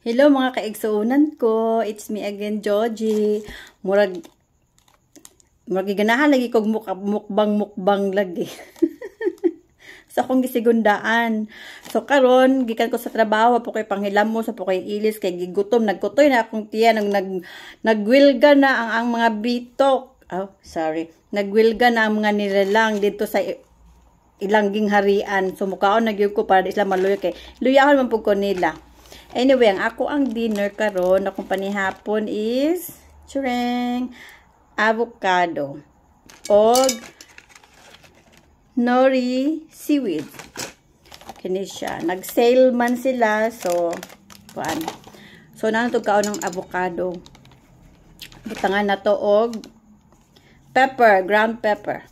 Hello mga kaigsuunan ko. It's me again, Joji. Murag ganahan lagi kog mukbang lagi. Sa akong gisigundaan. So karon gikan ko sa trabaho po kay panghilamos sa po kay ilis kay gigutom nagkutoy na akong tiyan nagwilga na ang mga bitok. Nagwilga na ang mga nilalang dito sa ilangging harian. So mukaon nagyud ko para di sila maluya kay luyahon man pud ko nila. Anyway, ang dinner karon akong panihapon is avocado og nori seaweed. Kini siya. Nag-sale man sila. So, kuan. So, nanto kaon ng avocado. Butangan na to og pepper, ground pepper.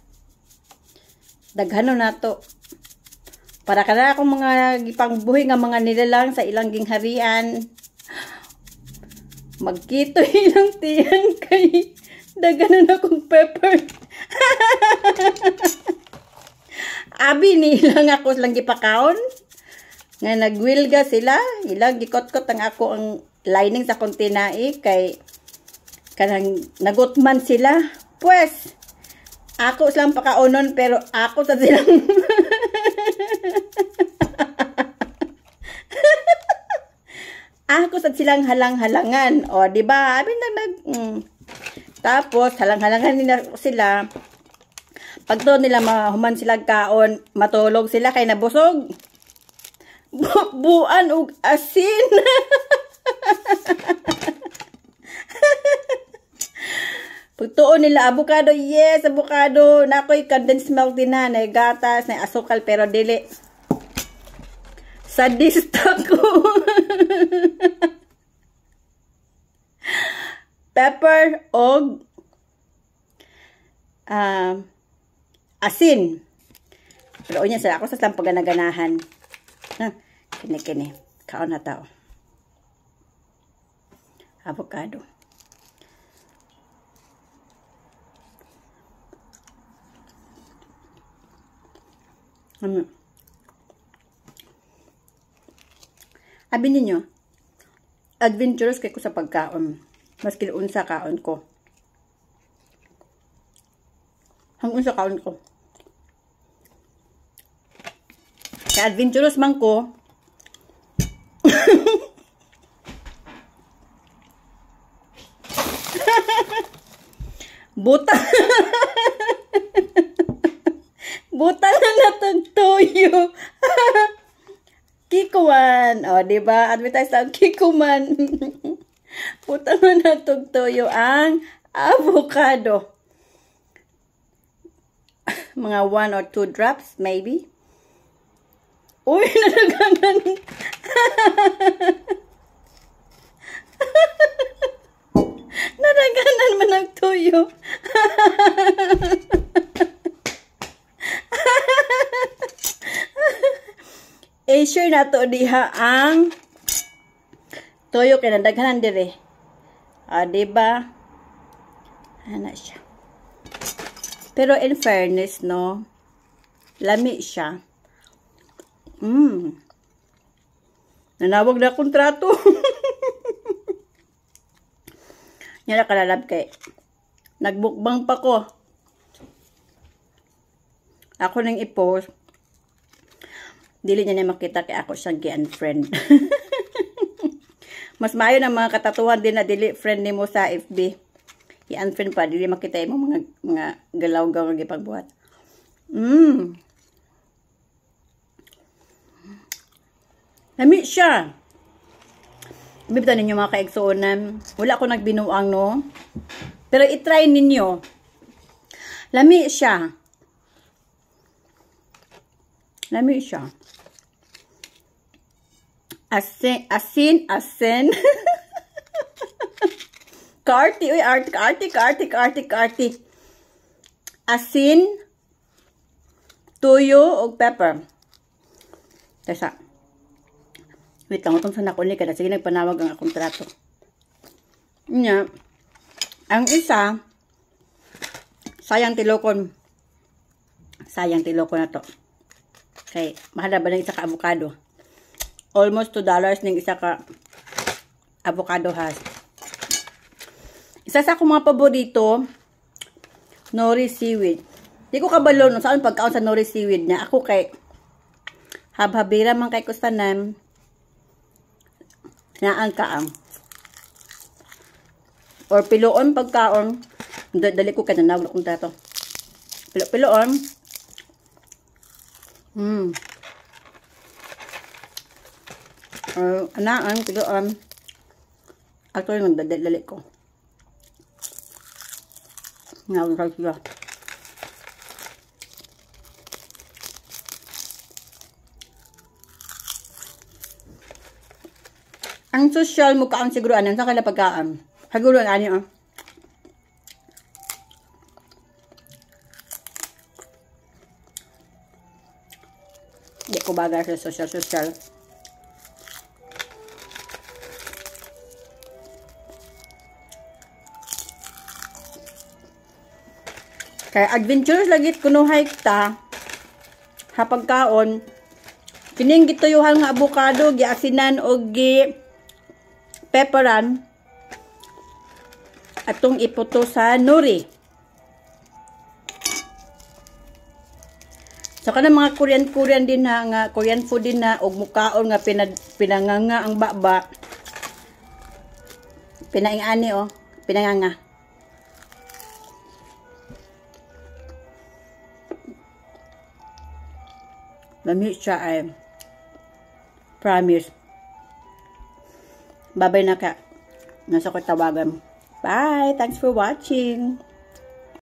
Daghanon na to. Para kana akong mga gipangbuhi nga mga nilalang sa ilangging harian. Magkito ilang tiyang kay daghanon akong pepper. Abi nilang ako lang gipakaon. Nga nagwilga sila, ilang gikot-kot ang ako ang lining sa kontinai kay kanang nagutman sila. Pues ako silang pakaonon pero ako sa silang ako sa silang halang-halangan. O, di ba? Tapos halang-halangan nila sila. Pag to nila mahuman sila kaon, matulog sila kay nabusog. Buan ug asin. Pagtuon nila avocado, yes, avocado. Nakoy condensed milk din na, na gatas, na asukal, pero dili. Sadista ko. Pepper og asin. Pero unya sila ako sa silang paganaganahan. Kini. Kaon na tao. Avocado. Abi ninyo, adventurous kay ko sa pagkaon. Maski unsa kaon ko. Hanggang sa kaon ko. Kaya adventurous man ko. Buta. Buta na natong toyo. Kikuman. O, diba? Advertise ang Kikuman. Buta na natong toyo ang avocado. Mga 1 or 2 drops, maybe. Uy, nalaganan. Nalaganan man ang toyo. Sure na to diha ang toyo kay nadaghanan dire. Diba? Ana siya. Pero in fairness, no, lami siya. Nanawag na kontrato. Yan na kalalab kay nagbukbang pa ko. Ako nang i-post. Dili niya na makita kay ako siyang gi-unfriend. Mas maayo na mga katatuhan din na dili friend nimo sa FB. I-unfriend pa, dili makita mo mga galaw-gaw nga gipagbuhat. Lami siya. Bibitaw ninyo mga kaigsuonan. Wala ko nagbinuang, no? Pero i-try ninyo. Lami siya. Lami siya. Asin. Karti. Uy, arti. Asin, tuyo, o pepper. Tesa. Wait lang, itong sana ko ni kada. Sige, nagpanawag ang akong trato. Nya. Ang isa, sayang tilokon na to. Okay, mahal ba ng isa ka avocado? Almost $2 ng isa ka avocado has. Isa sa akong mga paborito, nori seaweed. Di ko kabalo no saan pagkaon sa nori seaweed niya. Ako kay habhabira man kay kustanan naan kaang. Or piloon pagkaon, dali ko kananaw kung tato. Piloon. Anaan, piloon. Actually, nagdadali ko. Nga, siya. Ang social mo kaon siguro anan sa kala pagkaan. Siguro ani oh. Di ko bagay sa social. Kaya adventurous lagi kuno hike ta. Hapag kaon. Kining gituyuhan nga avocado, giasinan og gi pepperan. Atong iputo sa nori. So kana mga Korean din na nga Korean food din na og mukaon nga pinanganga ang baba. Pinaingani oh, pinanganga. Lami siya ay promise. Babay na ka. Nasa ko tawagan. Bye! Thanks for watching!